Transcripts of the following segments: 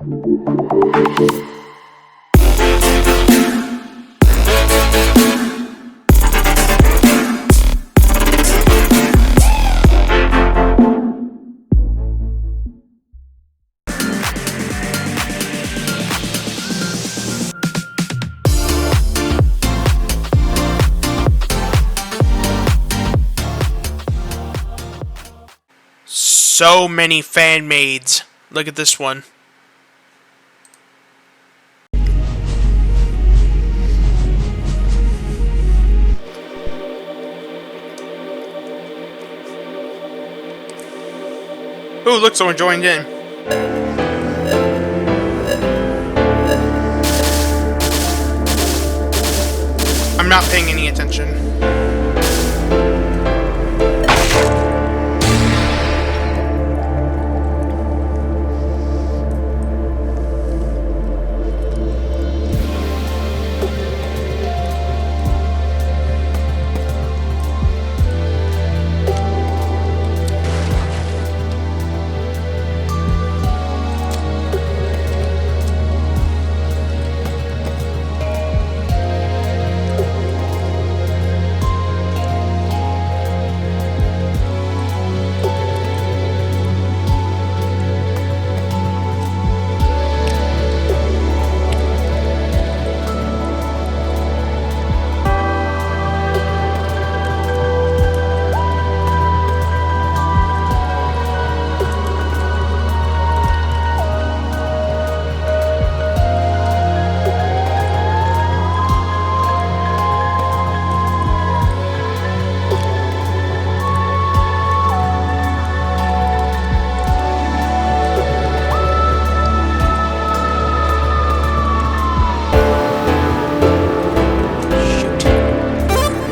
So many fan maids. Look at this one. Ooh, look, someone joined in. I'm not paying any attention.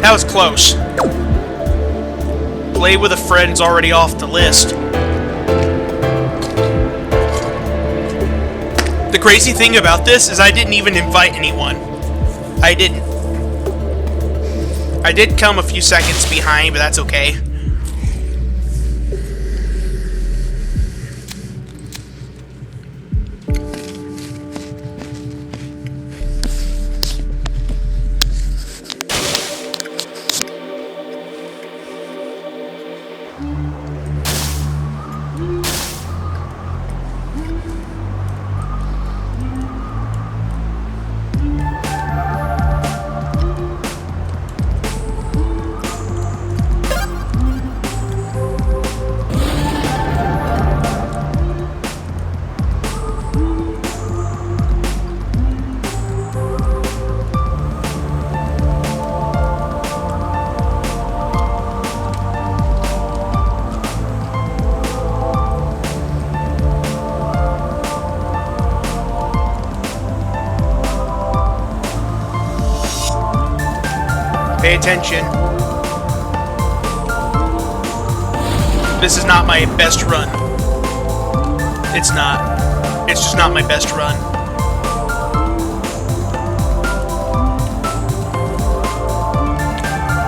That was close. Play with a friend's already off the list. The crazy thing about this is I didn't even invite anyone. I didn't. I did come a few seconds behind, but that's okay. Pay attention. This is not my best run. It's not. It's just not my best run.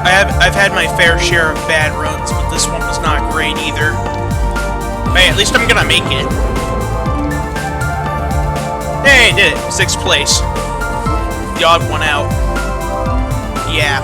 I've had my fair share of bad runs, but this one was not great either. Hey, at least I'm gonna make it. Hey, I did it. 6th place. The odd one out. Yeah.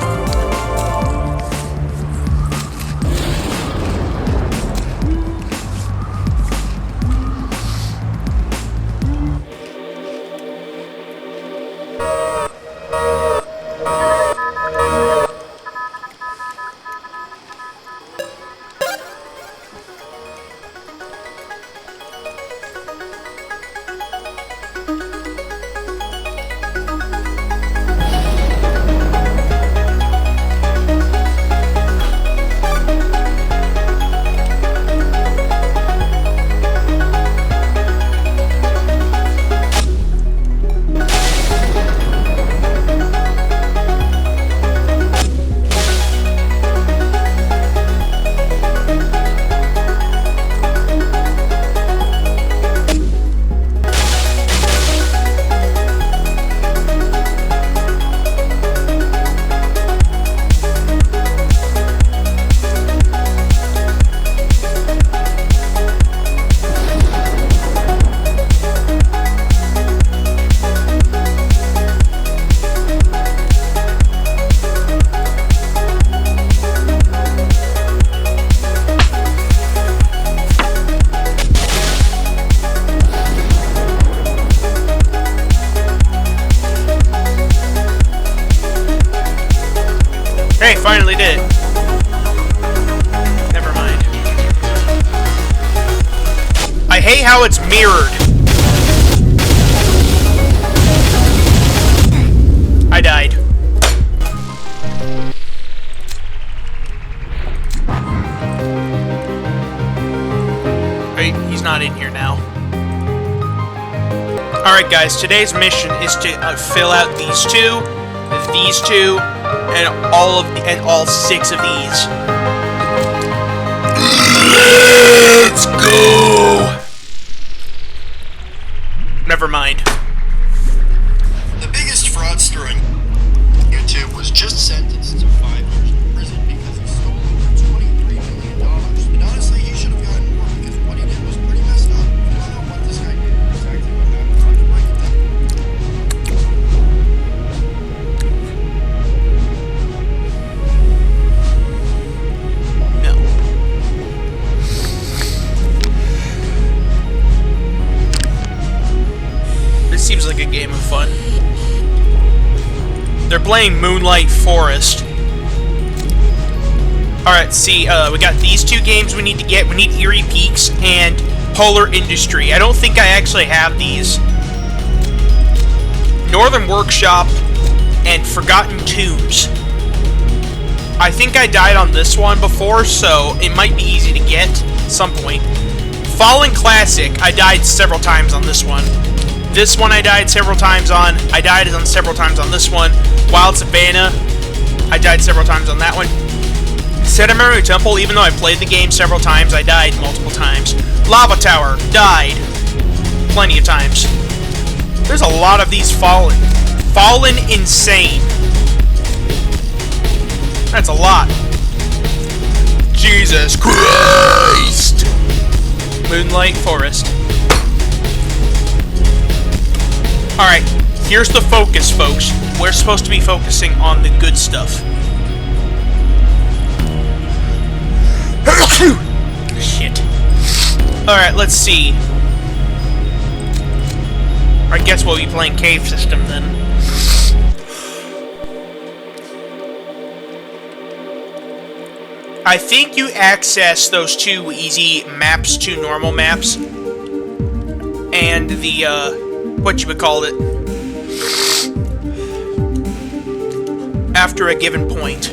now it's mirrored. I died. Wait, he's not in here now. Alright guys, today's mission is to fill out these two, and all 6 of these. Let's go! Never mind. The biggest fraudster on YouTube was just sentenced to 5 years in prison because he stole over $23 million. And honestly, he should have gotten more because what he did was pretty messed up. I don't know what this guy did exactly what happened. Let me break it down. Seems like a game of fun. They're playing Moonlight Forest. Alright, see, we got these 2 games we need to get. We need Eerie Peaks and Polar Industry. I don't think I actually have these. Northern Workshop and Forgotten Tombs. I think I died on this one before, so it might be easy to get at some point. Fallen Classic, I died several times on this one. This one I died several times on. I died on several times on this one. Wild Savannah, I died several times on that one. Sedimentary Temple, even though I played the game several times, I died multiple times. Lava Tower, died plenty of times. There's a lot of these Fallen. Fallen Insane. That's a lot. Jesus Christ! Moonlight Forest. Alright, here's the focus, folks. We're supposed to be focusing on the good stuff. Shit. Alright, let's see. I guess we'll be playing Cave System then. I think you access those 2 easy maps, 2 normal maps, and the, whatchamacallit, after a given point.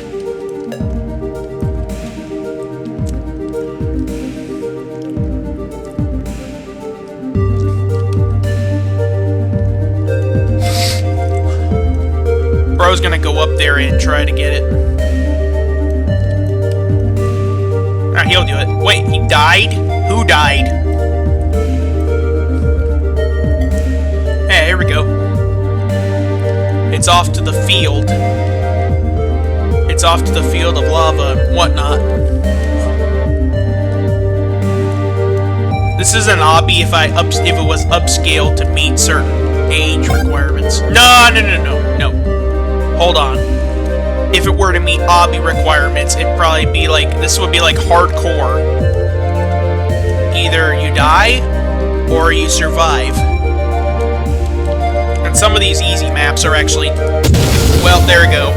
Bro's gonna go up there and try to get it. Alright, he'll do it. Wait, he died? Who died? Hey, here we go. It's off to the field. It's off to the field of lava and whatnot. This is an obby if it was upscaled to meet certain age requirements. No. Hold on. If it were to meet obby requirements, it'd probably be like, this would be like hardcore. Either you die, or you survive. And some of these easy maps are actually... Well, there we go.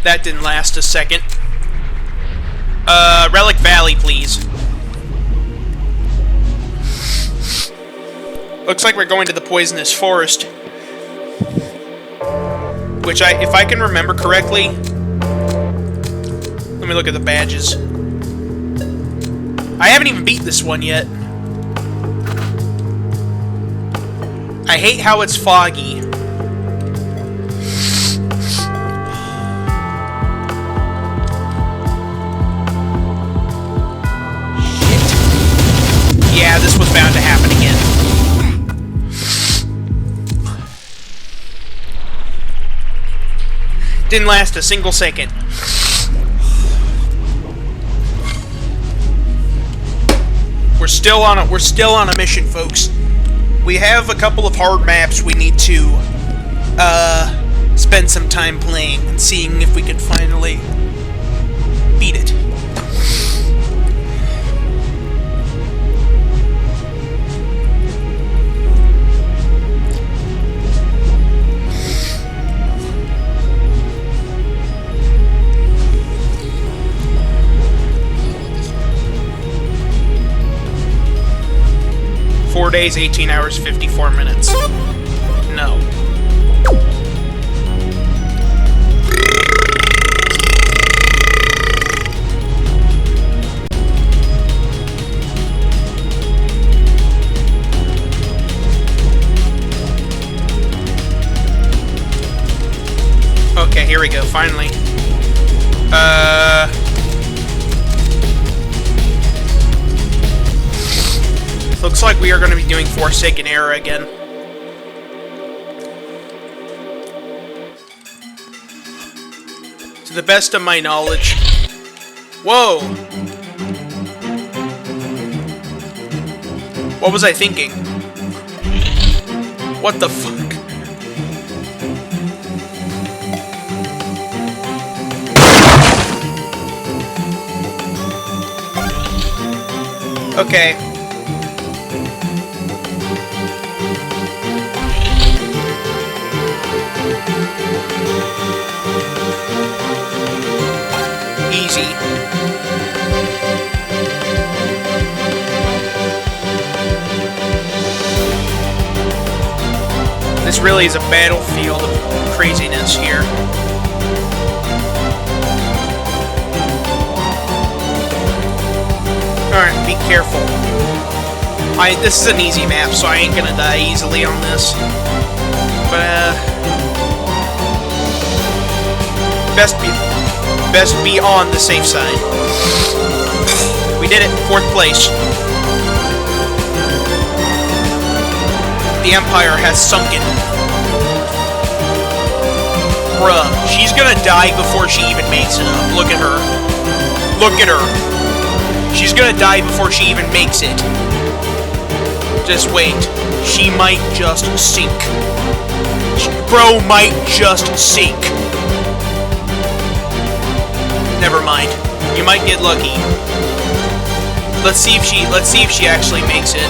That didn't last a second. Relic Valley, please. Looks like we're going to the Poisonous Forest. Which, if I can remember correctly... Let me look at the badges. I haven't even beat this one yet. I hate how it's foggy. Shit. Yeah, this was bound to happen again. Didn't last a single second. We're still on a mission, folks. We have a couple of hard maps we need to spend some time playing and seeing if we can finally beat it. days, 18 hours, 54 minutes. No. Okay, here we go, finally. Looks like we are going to be doing Forsaken Era again. To the best of my knowledge. Whoa! What was I thinking? What the fuck? Okay. Easy. This really is a battlefield of craziness here. Alright, be careful. This is an easy map, so I ain't gonna die easily on this. But, best be on the safe side. We did it, 4th place. The Empire has sunken. Bruh, she's gonna die before she even makes it up. Look at her. Look at her. She's gonna die before she even makes it. Just wait. She might just sink. Bro might just sink. Never mind. You might get lucky. Let's see if she actually makes it.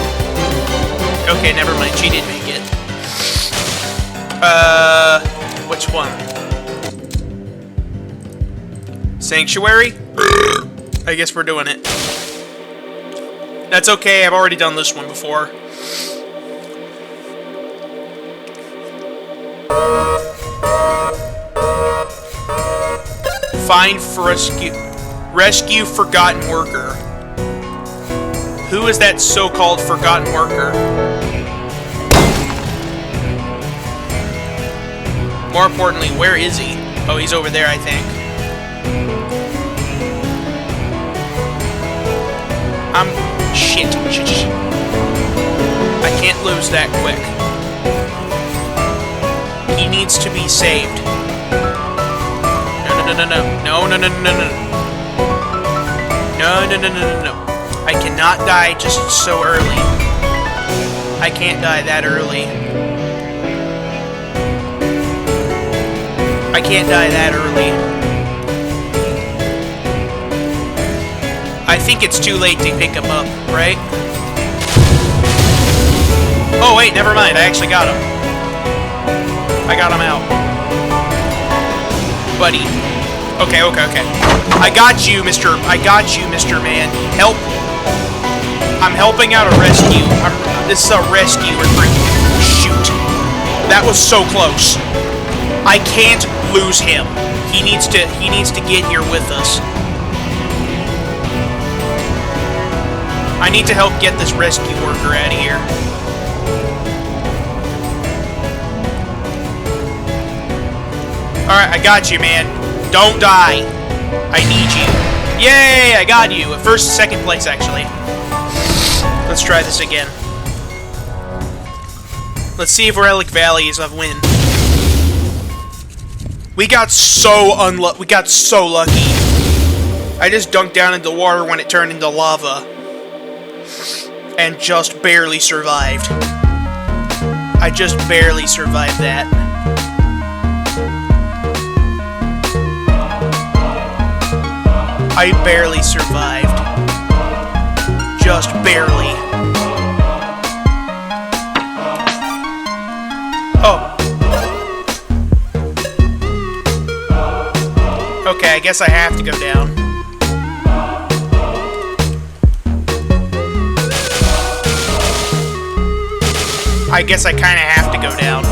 Okay, never mind. She did make it. Which one? Sanctuary? I guess we're doing it. That's okay, I've already done this one before. Find rescue Forgotten Worker. Who is that so-called Forgotten Worker? More importantly, where is he? Oh, he's over there, I think. Shit. I can't lose that quick. He needs to be saved. No. I cannot die just so early. I can't die that early. I can't die that early. I think it's too late to pick him up, right? Oh wait, never mind. I actually got him. I got him out. Buddy. Okay. I got you, Mr. Man. Help. I'm helping out a rescue. This is a rescue recruit. Shoot. That was so close. I can't lose him. He needs to get here with us. I need to help get this rescue worker out of here. Alright, I got you, man. Don't die. I need you. Yay, I got you. Second place, actually. Let's try this again. Let's see if Relic Valley is a win. We got so lucky. I just dunked down into water when it turned into lava. And just barely survived. I just barely survived that. I barely survived. Just barely. Oh. Okay, I guess I have to go down. I guess I kind of have to go down.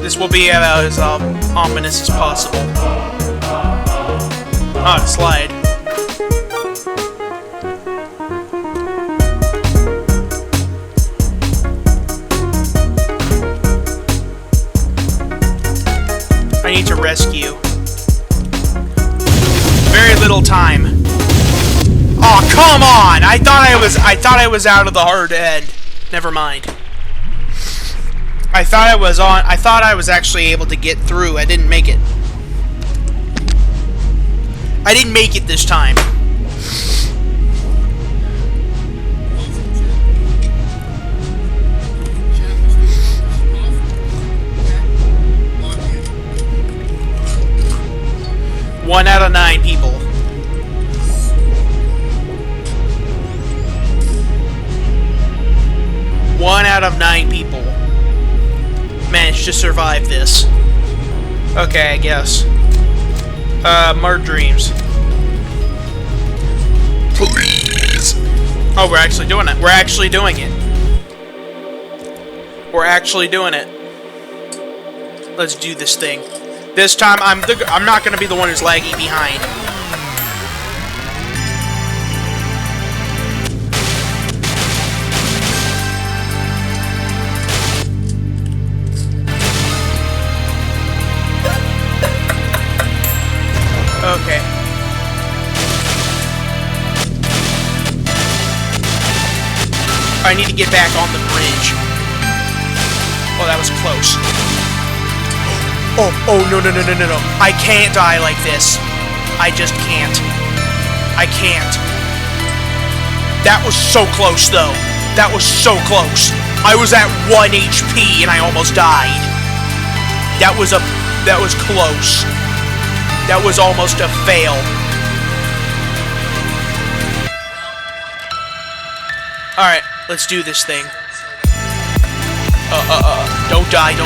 This will be about as ominous as possible. Oh, slide. I need to rescue. Very little time. Oh, come on! I thought I was out of the hard end. Never mind. I thought I was actually able to get through. I didn't make it. I didn't make it this time. One out of 9 people. One out of 9 people managed to survive this. Okay, I guess. More dreams. Please. Oh, we're actually doing it. We're actually doing it. We're actually doing it. Let's do this thing. This time, I'm not gonna be the one who's lagging behind. Okay. I need to get back on the bridge. Oh, that was close. Oh, no. I can't die like this. I just can't. I can't. That was so close, though. That was so close. I was at 1 HP and I almost died. That was close. That was almost a fail. Alright, let's do this thing. Don't die.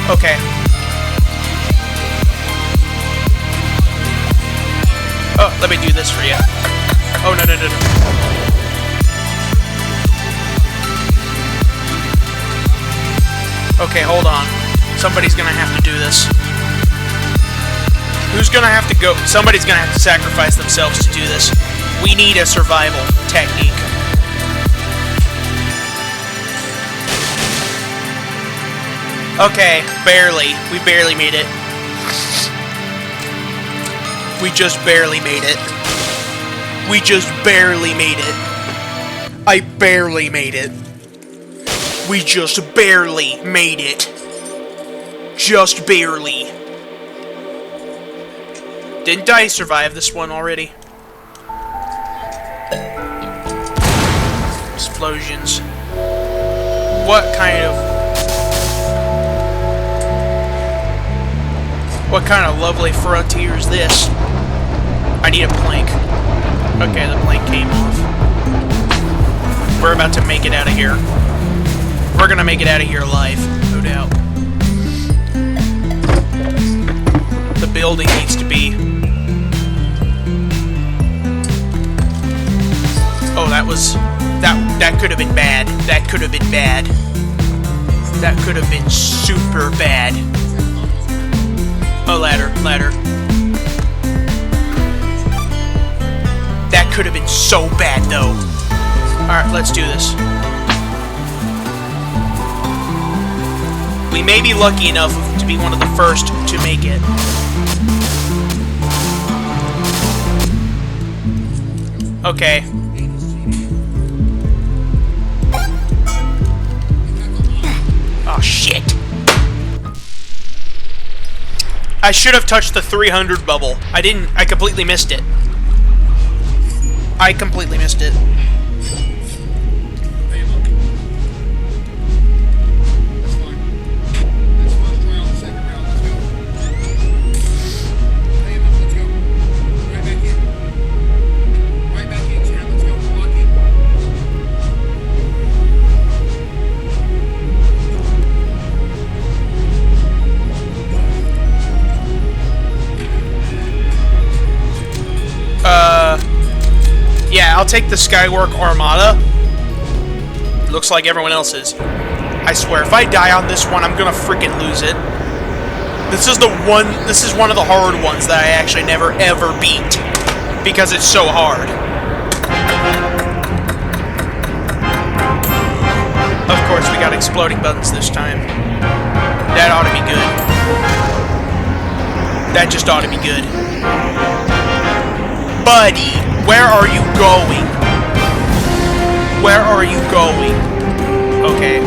Okay. Oh, let me do this for you. Oh, no. Okay, hold on. Somebody's gonna have to do this. Who's gonna have to go? Somebody's gonna have to sacrifice themselves to do this. We need a survival technique. Okay, barely. We barely made it. We just barely made it. We just barely made it. I barely made it. We just barely made it. Just barely. Didn't I survive this one already? Explosions. What kind of lovely frontier is this? I need a plank. Okay, the plank came off. We're about to make it out of here. We're gonna make it out of here alive, no doubt. The building needs to be... Oh, that could have been bad. That could have been bad. That could have been super bad. Oh, ladder. That could have been so bad, though. Alright, let's do this. We may be lucky enough to be one of the first to make it. Okay. Oh, shit. I should have touched the 300 bubble. I didn't. I completely missed it. I completely missed it. I'll take the Skywork Armada. Looks like everyone else is. I swear, if I die on this one, I'm gonna freaking lose it. This is one of the hard ones that I actually never ever beat. Because it's so hard. Of course, we got exploding buttons this time. That ought to be good. That just ought to be good. Buddy, where are you going? Where are you going? Okay.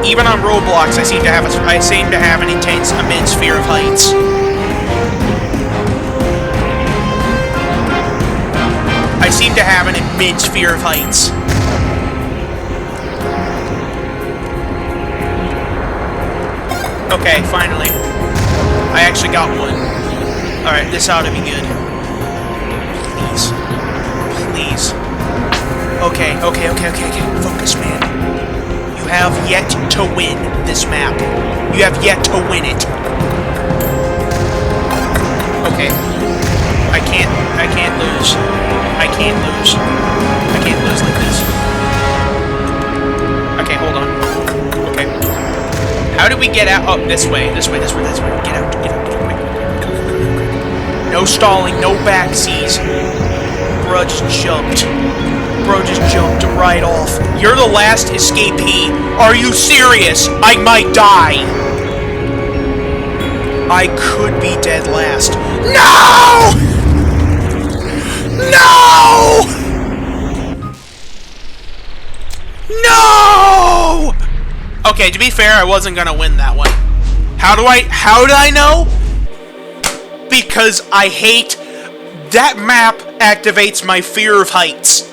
Even on Roblox, I seem to have an immense fear of heights. I seem to have an immense fear of heights. Okay, finally. I actually got one. Alright, this ought to be good. Please. Please. Okay. Focus, man. You have yet to win this map. You have yet to win it. Okay. I can't lose. I can't lose. I can't lose like this. Okay, hold on. Okay. How do we get out? Oh, this way. This way. Get out. Quick. No stalling, no backseas. Bro just jumped. Right off. You're the last escapee. Are you serious? I might die. I could be dead last. No! No! No! Okay, to be fair, I wasn't gonna win that one. How did I know? Because I hate that map activates my fear of heights.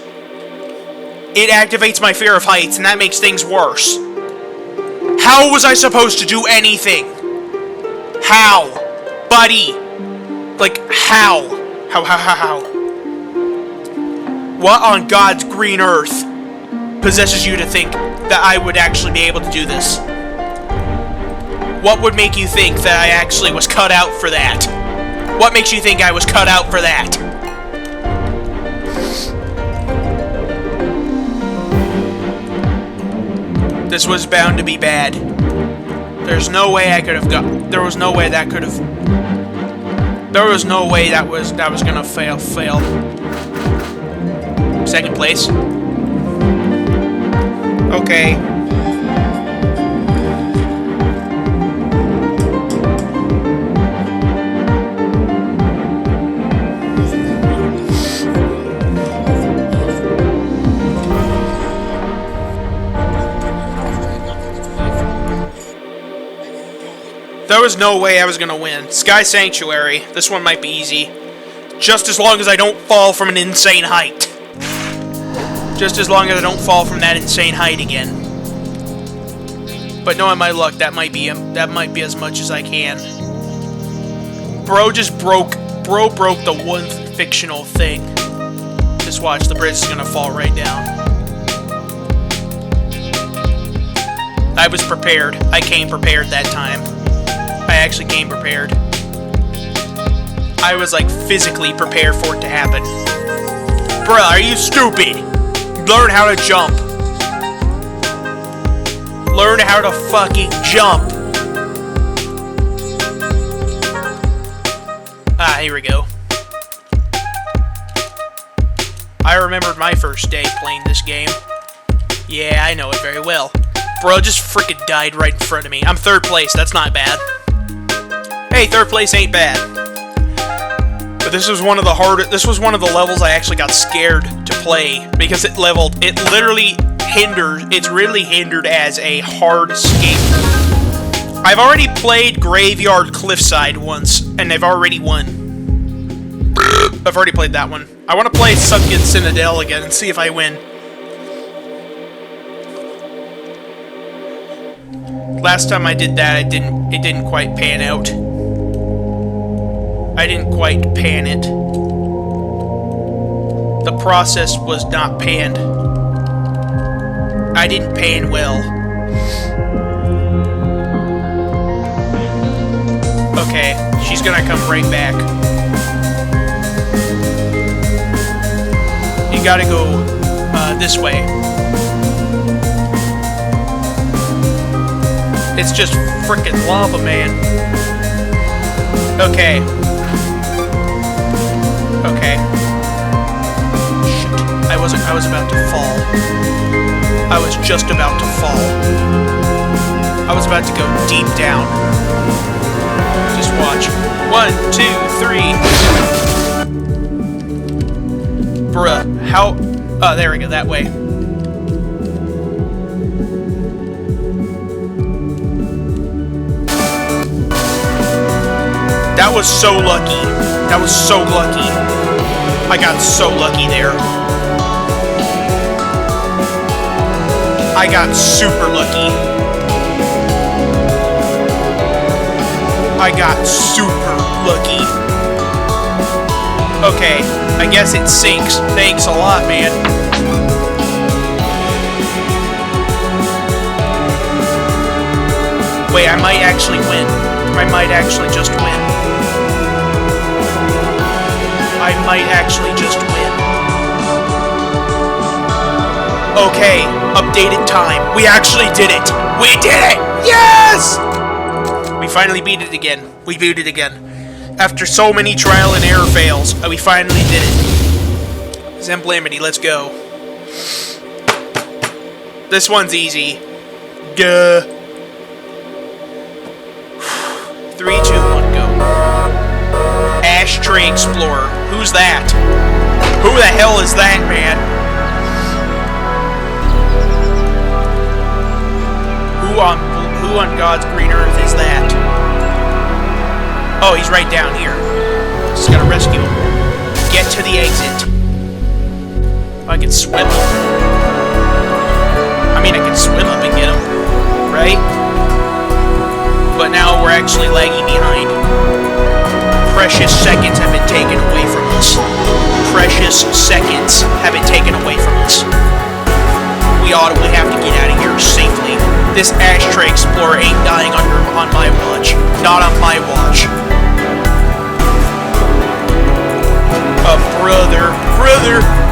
It activates my fear of heights, and that makes things worse. How was I supposed to do anything? How? Buddy. Like, how? How? What on God's green earth possesses you to think that I would actually be able to do this? What would make you think that I actually was cut out for that? What makes you think I was cut out for that? This was bound to be bad. There's no way I could have got. There was no way that could have. There was no way that was gonna fail. Second place. Okay. There was no way I was gonna win. Sky Sanctuary. This one might be easy. Just as long as I don't fall from an insane height. Just as long as I don't fall from that insane height again. But knowing my luck, that might be as much as I can. Bro broke the one fictional thing. Just watch, the bridge is gonna fall right down. I was prepared. I came prepared that time. I actually came prepared. I was like physically prepared for it to happen. Bruh, are you stupid? Learn how to jump. Learn how to fucking jump. Ah, here we go. I remembered my first day playing this game. Yeah, I know it very well. Bro just freaking died right in front of me. I'm third place, that's not bad. Hey, third place ain't bad. But this was one of the levels I actually got scared to play because it's really hindered as a hard escape. I've already played Graveyard Cliffside once, and I've already won. I've already played that one. I want to play Sunken Citadel again and see if I win. Last time I did that, it didn't quite pan out. I didn't quite pan it. The process was not panned. I didn't pan well. Okay, she's gonna come right back. we gotta go this way. It's just frickin' lava, man. Okay. Okay. Shit. I was about to fall. I was just about to fall. I was about to go deep down. Just watch. 1, 2, 3. Bruh. How? Oh, there we go. That way. That was so lucky. That was so lucky. I got so lucky there. I got super lucky. I got super lucky. Okay, I guess it sinks. Thanks a lot, man. Wait, I might actually win. I might actually just win. I might actually just win. Okay, updated time. We actually did it! We did it! Yes! We finally beat it again. We beat it again. After so many trial and error fails, we finally did it. Zemblamity, let's go. This one's easy. Duh. 3, 2, 1, go. Ashtray Explorer. Who's that? Who the hell is that, man? Who on God's green earth is that? Oh, he's right down here. Just gotta rescue him. Get to the exit. I can swim up. I mean, I can swim up and get him. Right? But now we're actually lagging behind. Precious seconds have been taken away from us. Precious seconds have been taken away from us. We have to get out of here safely. This Ashtray Explorer ain't dying on my watch. Not on my watch.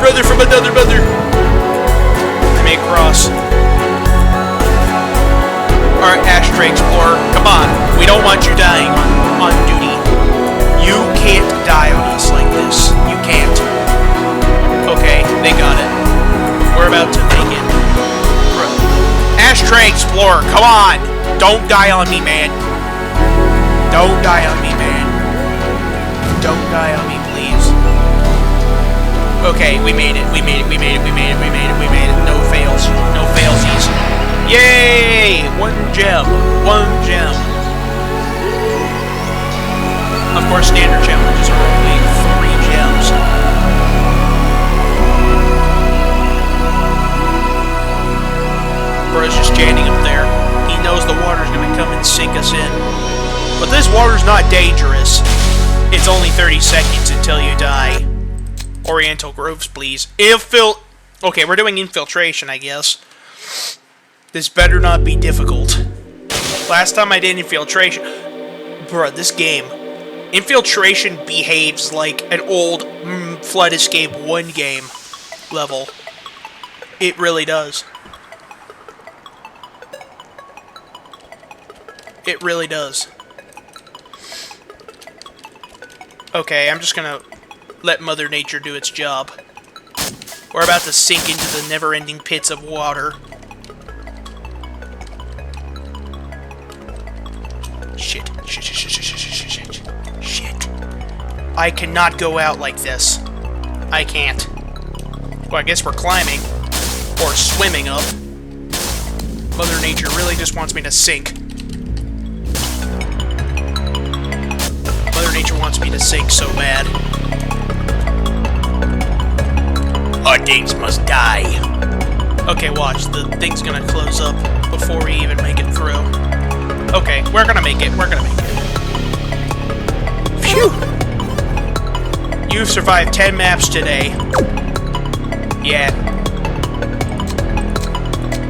Brother from another mother. I may cross. Alright, Ashtray Explorer, come on. We don't want you dying on duty. You can't die on us like this. You can't. Okay, they got it. We're about to make it. Ashtray Explorer, come on! Don't die on me, man. Don't die on me, man. Don't die on me, please. Okay, we made it. We made it. We made it. We made it. We made it. We made it. No fails. No failsies. Yay! 1 gem. 1 gem. Of course, standard challenges are only 3 gems. Bro's just standing up there. He knows the water's gonna come and sink us in. But this water's not dangerous. It's only 30 seconds until you die. Oriental Groves, please. Okay, we're doing infiltration, I guess. This better not be difficult. Last time I did infiltration... Bruh, this game. Infiltration behaves like an old Flood Escape 1 game level. It really does. It really does. Okay, I'm just gonna let Mother Nature do its job. We're about to sink into the never-ending pits of water. Shit. Shit. I cannot go out like this. I can't. Well, I guess we're climbing. Or swimming up. Mother Nature really just wants me to sink. Mother Nature wants me to sink so bad. Our things must die. Okay, watch. The thing's gonna close up before we even make it through. Okay, we're gonna make it. We're gonna make it. Phew! You've survived 10 maps today. Yeah.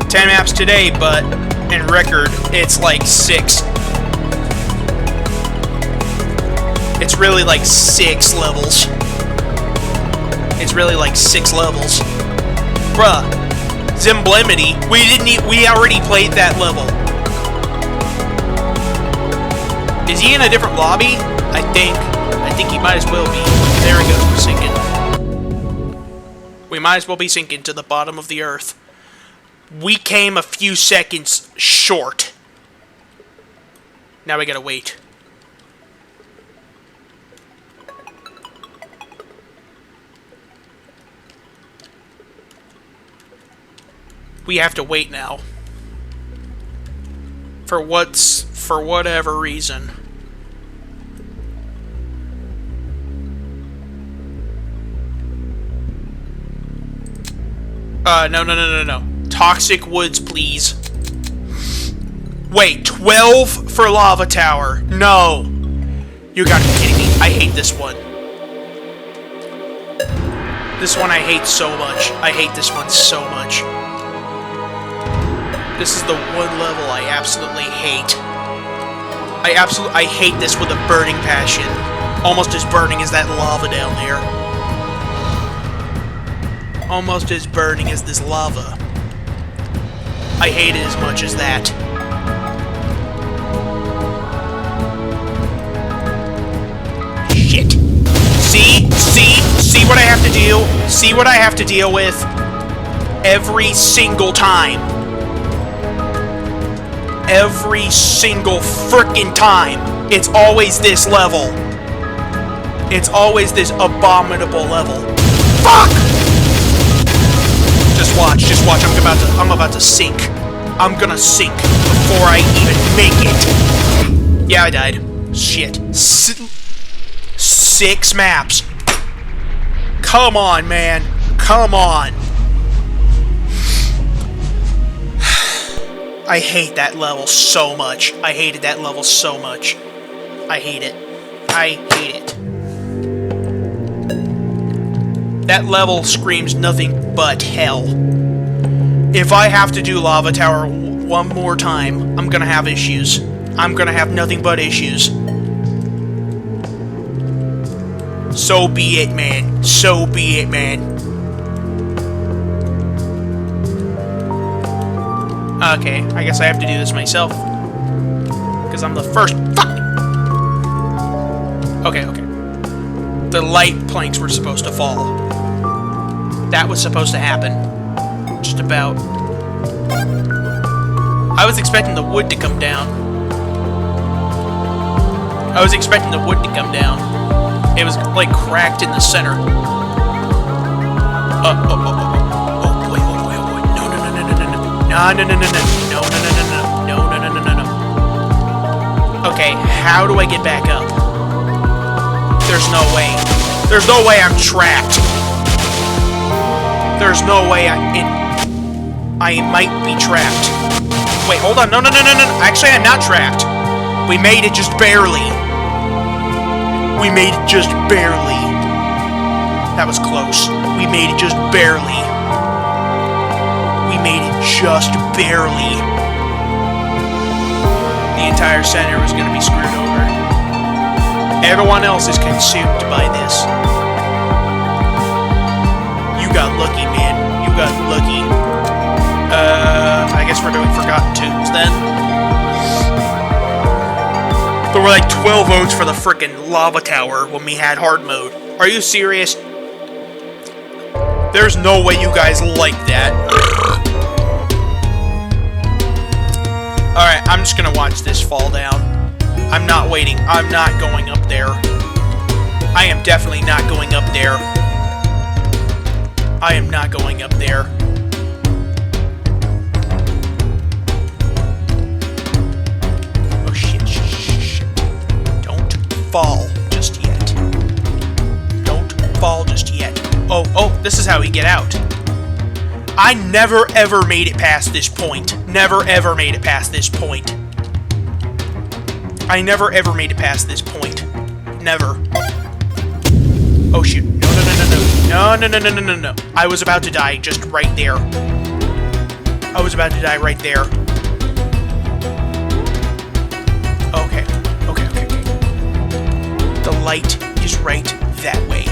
10 maps today, but in record, it's like 6. It's really like 6 levels. It's really like 6 levels. Bruh. Zimblimity. We already played that level. Is he in a different lobby? I think he might as well be. There he goes, we're sinking. We might as well be sinking to the bottom of the earth. We came a few seconds short. Now we gotta wait. We have to wait now. For whatever reason. No. Toxic woods, please. Wait, 12 for lava tower. No. You gotta be kidding me. I hate this one. This one I hate so much. I hate this one so much. This is the one level I absolutely hate. I hate this with a burning passion. Almost as burning as that lava down there. Almost as burning as this lava. I hate it as much as that. Shit. See what I have to do? See what I have to deal with? Every single time. Every single frickin' time. It's always this level. It's always this abominable level. Fuck! Just watch. I'm about to sink. I'm gonna sink before I even make it. Yeah, I died. Shit. 6 maps. Come on, man. Come on. I hate that level so much. I hated that level so much. I hate it. I hate it. That level screams nothing but hell. If I have to do Lava Tower one more time, I'm gonna have issues. I'm gonna have nothing but issues. So be it, man. So be it, man. Okay, I guess I have to do this myself. Because I'm the first. Fuck! Okay. The light planks were supposed to fall. That was supposed to happen. Just about. I was expecting the wood to come down. It was, like, cracked in the center. No. Okay, how do I get back up? There's no way. There's no way I'm trapped. There's no way I might be trapped. Wait, hold on. No. Actually, I'm not trapped. We made it just barely. That was close. We made it just barely. The entire center was going to be screwed over. Everyone else is consumed by this. You got lucky, man. You got lucky. I guess we're doing Forgotten Tombs then. There were like 12 votes for the frickin' Lava Tower when we had hard mode. Are you serious? There's no way you guys like that. Alright, I'm just gonna watch this fall down. I'm not waiting. I'm not going up there. I am definitely not going up there. I am not going up there. Oh shit, shh. Don't fall just yet. Don't fall just yet. Oh, this is how we get out. I never ever made it past this point. Never ever made it past this point. I never ever made it past this point. Never. Oh shoot. No. I was about to die just right there. Okay. The light is right that way.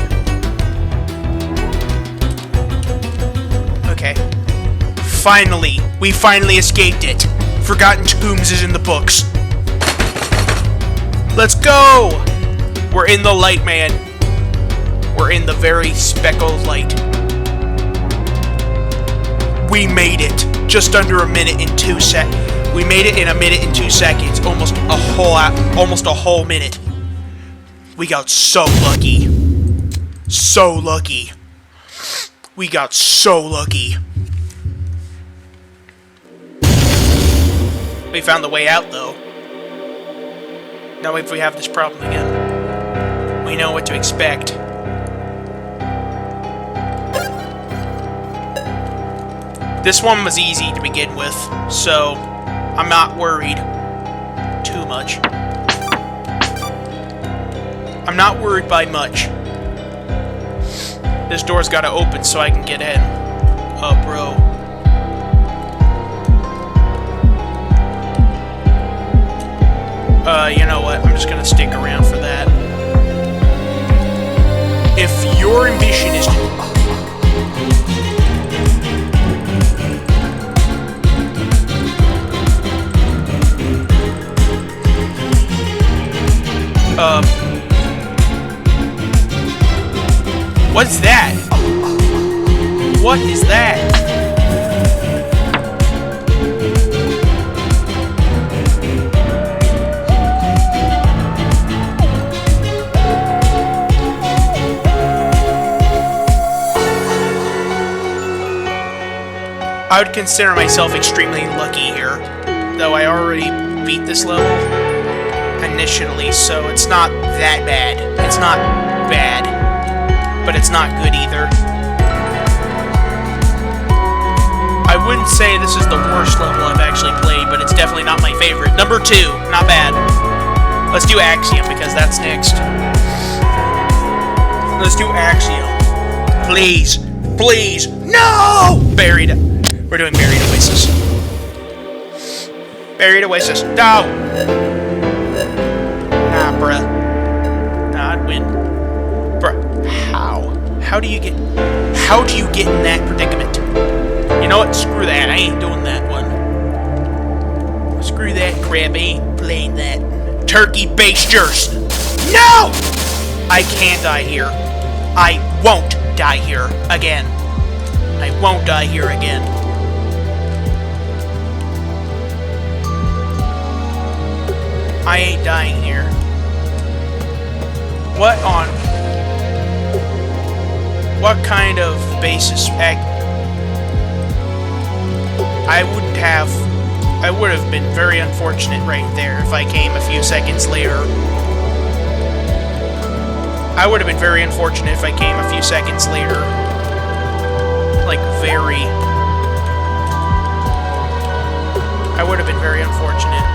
Okay. Finally! We finally escaped it! Forgotten Tombs is in the books. Let's go! We're in the light, man. We're in the very speckled light. We made it. Just under a minute and 2 seconds. We made it in a minute and 2 seconds. Almost a whole minute. We got so lucky. So lucky. We got so lucky. We found the way out, though. Now if we have this problem again, we know what to expect. This one was easy to begin with, so I'm not worried too much. I'm not worried by much. This door's gotta open so I can get in. Oh, bro. You know what? I'm just gonna stick around for that. If your ambition is to... What's that? What is that? I would consider myself extremely lucky here, though I already beat this level initially, so it's not that bad. It's not bad, but it's not good either. I wouldn't say this is the worst level I've actually played, but it's definitely not my favorite. Number 2, not bad. Let's do Axiom, because that's next. Let's do Axiom. Please. Please. No! Buried. We're doing Buried Oasis. Buried Oasis. No! Nah, bruh. Nah, I'd win. Bruh. How? How do you get in that predicament? You know what? Screw that. I ain't doing that one. Screw that crap. I ain't playing that. Turkey Basters. No! I can't die here. I won't die here again. I won't die here again. I ain't dying here. What kind of basis? I would have been very unfortunate right there if I came a few seconds later. I would have been very unfortunate if I came a few seconds later. Like, I would have been very unfortunate.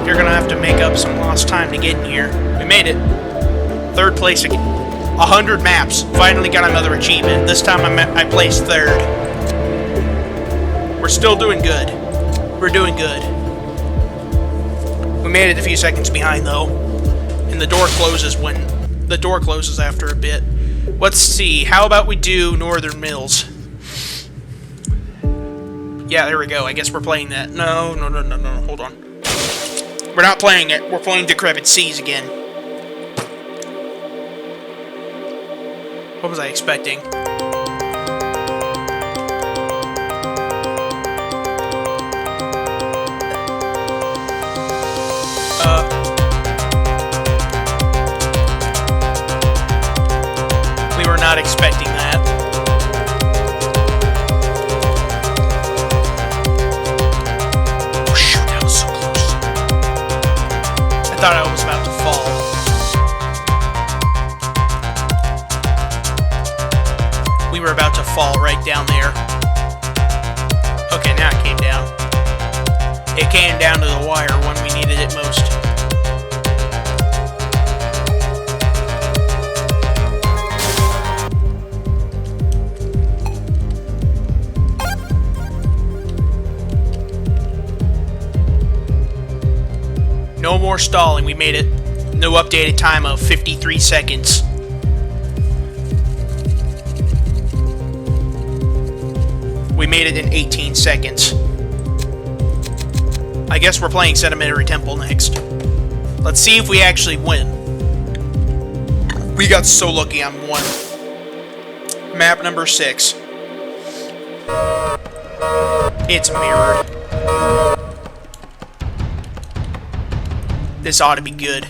You're gonna have to make up some lost time to get in here. We made it. 3rd place again. 100 maps. Finally got another achievement. This time I placed 3rd. We're still doing good. We're doing good. We made it a few seconds behind though. And the door closes after a bit. Let's see. How about we do Northern Mills? Yeah, there we go. I guess we're playing that. No. Hold on. We're not playing it. We're playing Decrepit Seas again. What was I expecting? We were not expecting that. I thought I was about to fall. We were about to fall right down there. Okay, now it came down. It came down to the wire when we needed it most. more stalling. We made it. No updated time of 53 seconds. We made it in 18 seconds. I guess we're playing Sedimentary Temple next. Let's see if we actually win. We got so lucky on one. Map number 6. It's mirrored. This ought to be good.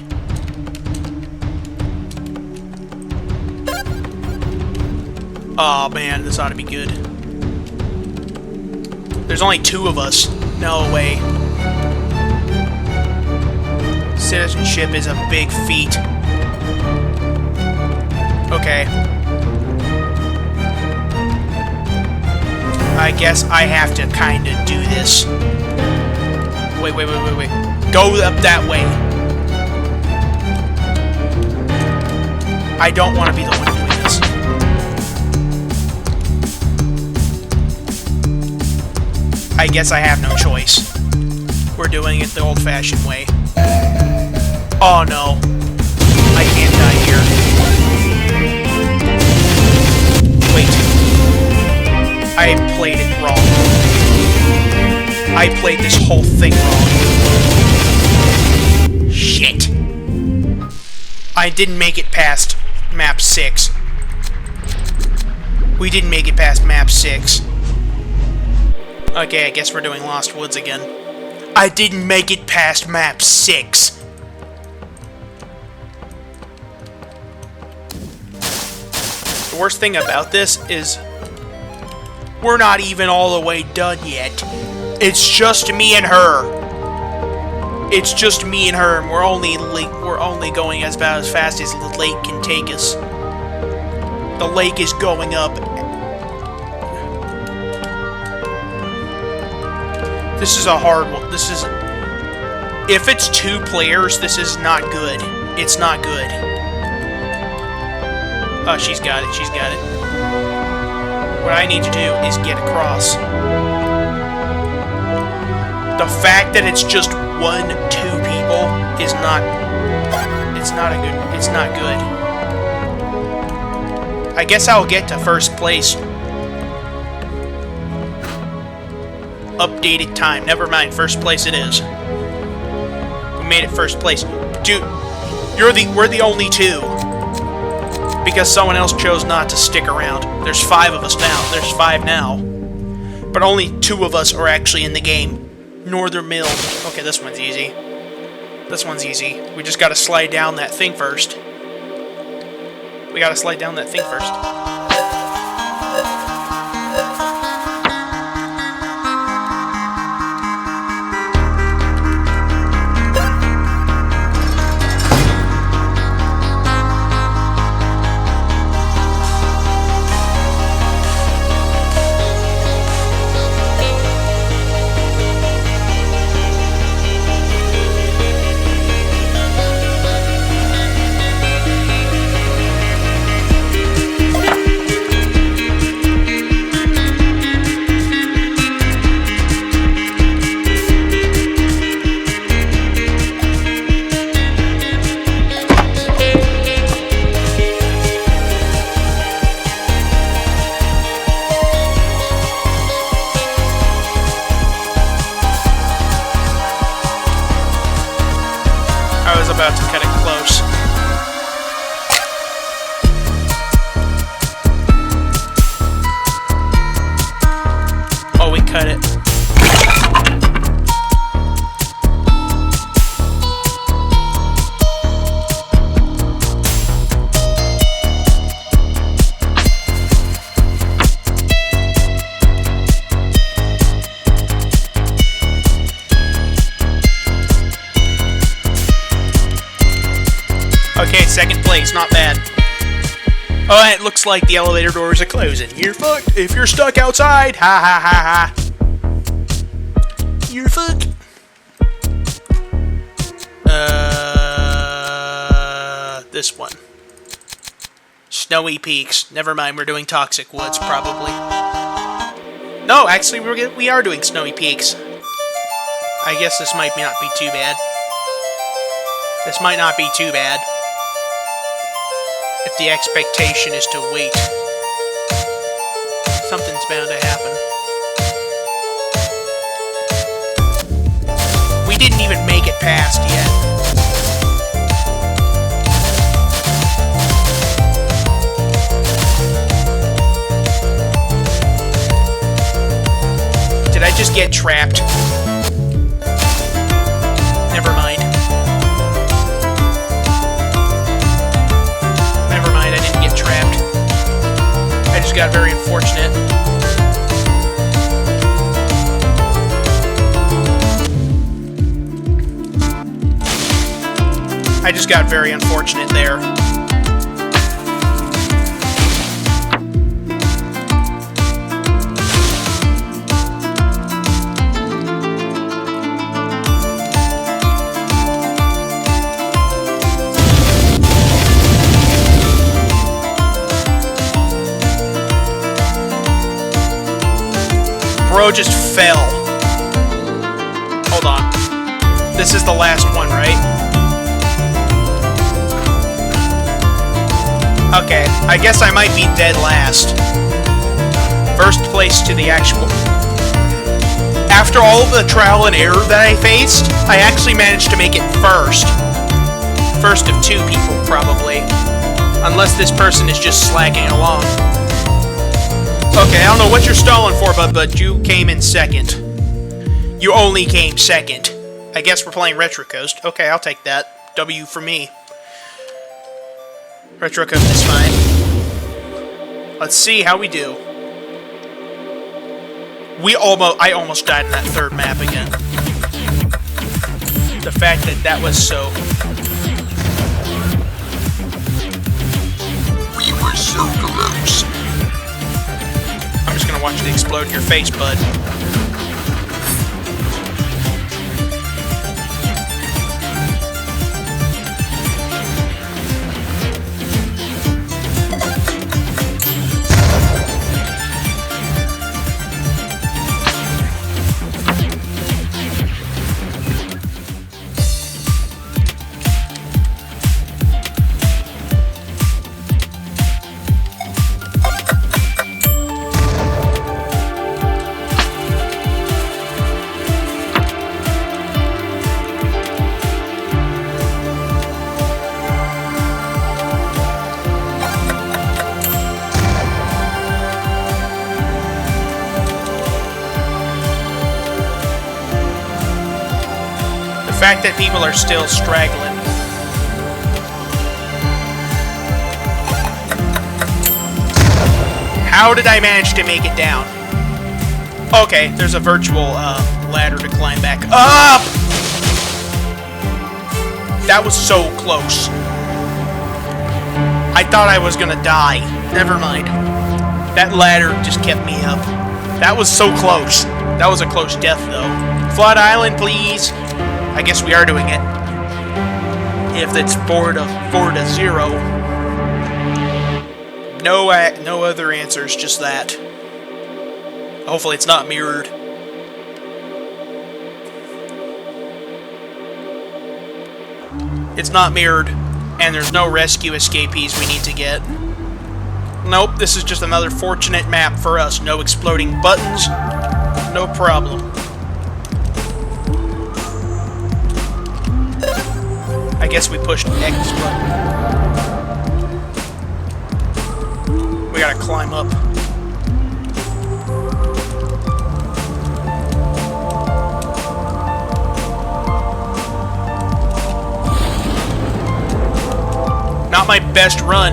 Oh man, this ought to be good. There's only 2 of us. No way. Citizenship is a big feat. Okay. I guess I have to kind of do this. Wait. Go up that way. I don't want to be the one doing this. I guess I have no choice. We're doing it the old-fashioned way. Oh no. I can't die here. Wait. I played it wrong. I played this whole thing wrong. Shit. I didn't make it past map 6. We didn't make it past map 6. Okay, I guess we're doing Lost Woods again. I didn't make it past map 6. The worst thing about this is we're not even all the way done yet. It's just me and her. It's just me and her, and we're only going about as fast as the lake can take us. The lake is going up. This is a hard one. This is... If it's 2 players, this is not good. It's not good. Oh, she's got it. She's got it. What I need to do is get across. The fact that it's just 1, 2 people is not... It's not good. I guess I'll get to first place. Updated time. Never mind. First place it is. We made it first place. Dude, we're the only 2. Because someone else chose not to stick around. There's 5 of us now. There's 5 now. But only 2 of us are actually in the game. Northern Mill. Okay, this one's easy. This one's easy. We just gotta slide down that thing first. We gotta slide down that thing first. About to cut it close. Oh, we cut it. Okay, second place, not bad. Oh, and it looks like the elevator doors are closing. You're fucked if you're stuck outside. Ha ha ha ha. You're fucked. This one. Snowy Peaks. Never mind, we're doing Toxic Woods, probably. No, actually, we are doing Snowy Peaks. I guess this might not be too bad. This might not be too bad. If the expectation is to wait. Something's bound to happen. We didn't even make it past yet. Did I just get trapped? Never mind. Never mind, I didn't get trapped. I just got very unfortunate. I just got very unfortunate there. Bro just fell. Hold on. This is the last one, right? Okay, I guess I might be dead last. First place to the actual... After all of the trial and error that I faced, I actually managed to make it first. First of two people, probably. Unless this person is just slacking along. Okay, I don't know what you're stalling for, but you came in second. You only came second. I guess we're playing Retro Coast. Okay, I'll take that. W for me. Retro Coast is fine. Let's see how we do. I almost died in that third map again. The fact that that was so... We were so close. I'm just gonna watch it explode in your face, bud. The fact that people are still straggling. How did I manage to make it down? Okay, there's a virtual ladder to climb back up! That was so close. I thought I was gonna die. Never mind. That ladder just kept me up. That was so close. That was a close death, though. Flood Island, please. I guess we are doing it. If it's 4-0. No other answers, just that. Hopefully it's not mirrored. It's not mirrored, and there's no rescue escapees we need to get. Nope, this is just another fortunate map for us. No exploding buttons. No problem. I guess we pushed X button. We gotta climb up. Not my best run.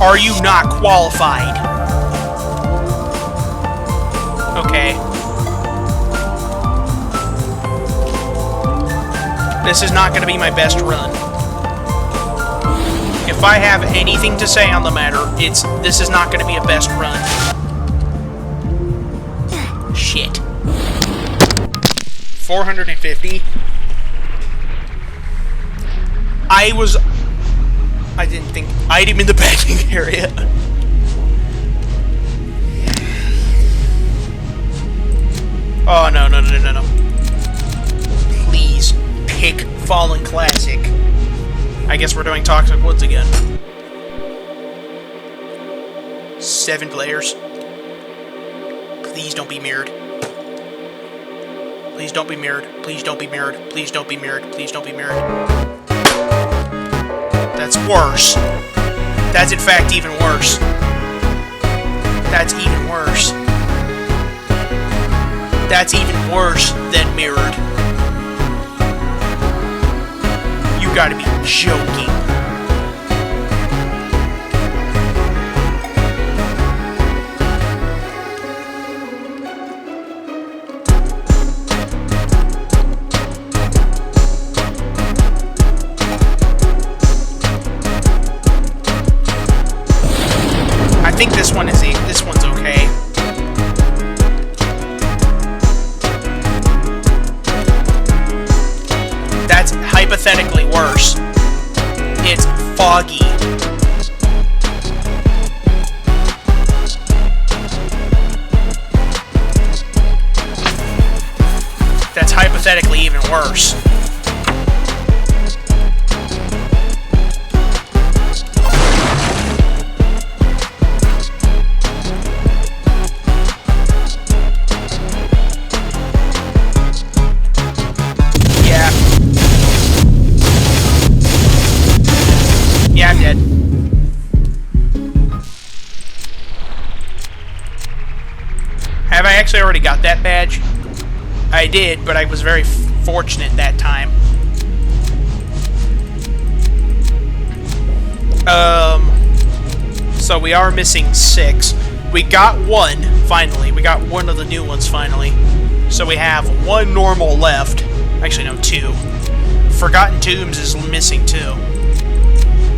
Are you not qualified? Okay. This is not going to be my best run. If I have anything to say on the matter, this is not going to be a best run. Shit. 450. I didn't think I'd him in the banking area. Oh, no, no, no, no, no. Please pick Fallen Classic. I guess we're doing Toxic Woods again. 7 players. Please don't be mirrored. Please don't be mirrored. Please don't be mirrored. Please don't be mirrored. Please don't be mirrored. That's worse. That's in fact even worse. That's even worse. That's even worse than mirrored. You gotta be joking. I think this one's okay. That's hypothetically worse. It's foggy. That's hypothetically even worse. Yeah, I'm dead. Have I actually already got that badge? I did, but I was very fortunate that time. So we are missing 6. We got 1, finally. We got 1 of the new ones, finally. So we have 1 normal left. Actually, no, 2. Forgotten Tombs is missing, too.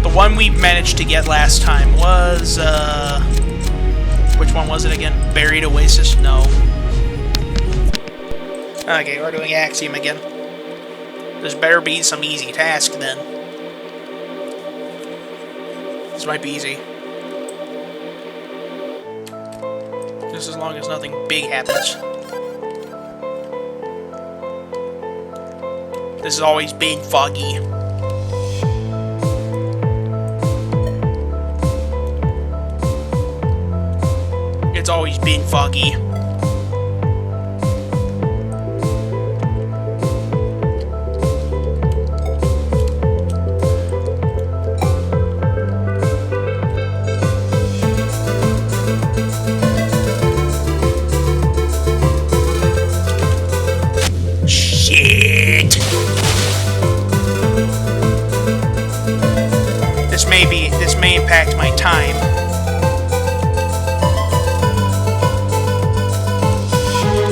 The one we managed to get last time was, which one was it again? Buried Oasis? No. Okay, we're doing Axiom again. This better be some easy task, then. This might be easy. Just as long as nothing big happens. This has always been foggy. It's always been foggy. Shit! This may impact my time.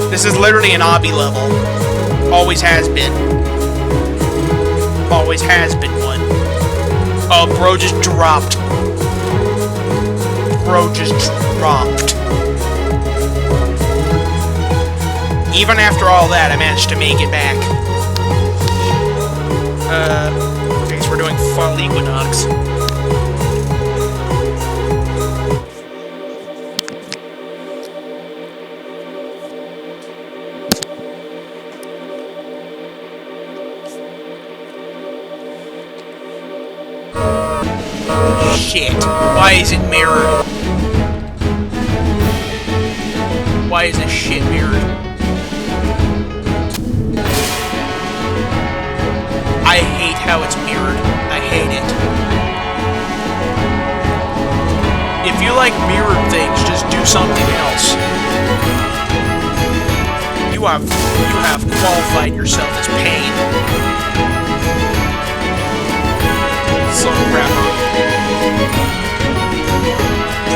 This is literally an obby level. Always has been. Always has been one. Oh, bro just dropped. Bro just dropped. Even after all that, I managed to make it back. I guess we're doing Fall Equinox. Shit. Why is it mirrored? Why is this shit mirrored? I hate how it's mirrored. I hate it. If you like mirrored things, just do something else. You have qualified yourself as pain. So rapper.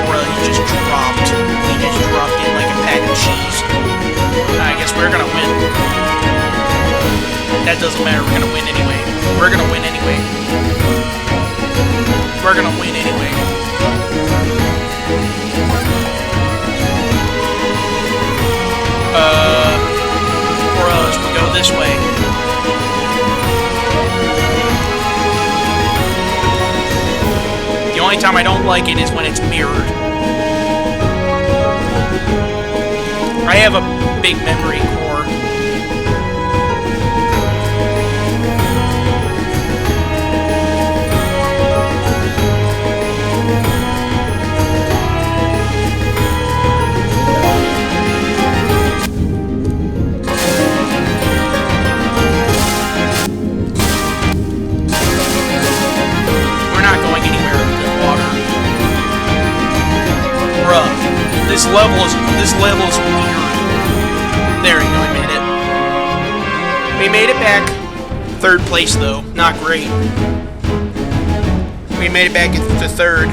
Bro, he just dropped. He just dropped in like a pack of cheese. I guess we're gonna win. That doesn't matter, we're gonna win anyway. We're gonna win anyway. We're gonna win anyway. Bros, we go this way. The only time I don't like it is when it's mirrored. I have a big memory core. this level is weird. There we go, I made it. We made it back. 3rd place though, not great. We made it back to 3rd.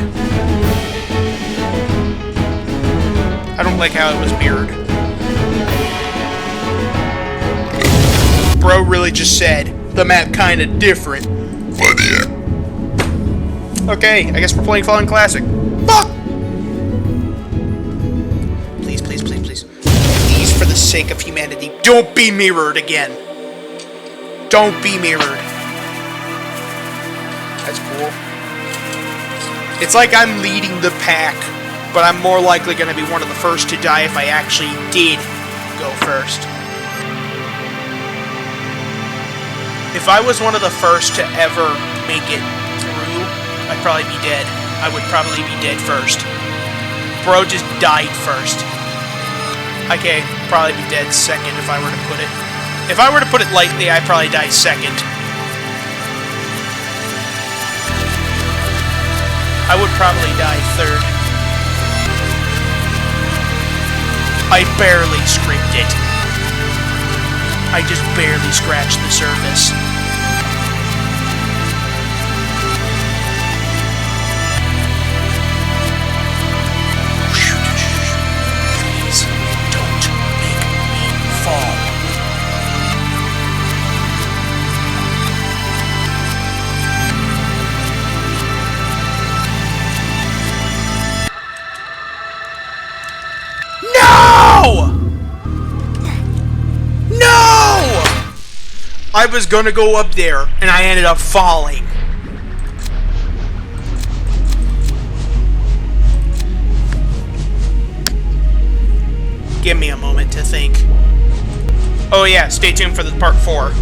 I don't like how it was mirrored. Bro really just said the map kinda different. Okay, I guess we're playing Fallen Classic. Fuck! Please, please, please, please. Please, for the sake of humanity, don't be mirrored again. Don't be mirrored. That's cool. It's like I'm leading the pack, but I'm more likely going to be one of the first to die if I actually did go first. If I was one of the first to ever make it through, I'd probably be dead. I would probably be dead first. Bro just died first. Okay, probably be dead second if I were to put it. If I were to put it lightly, I'd probably die second. I would probably die third. I barely scraped it. I just barely scratched the surface. Please don't make me fall. I was gonna go up there, and I ended up falling. Give me a moment to think. Oh yeah, stay tuned for the part 4.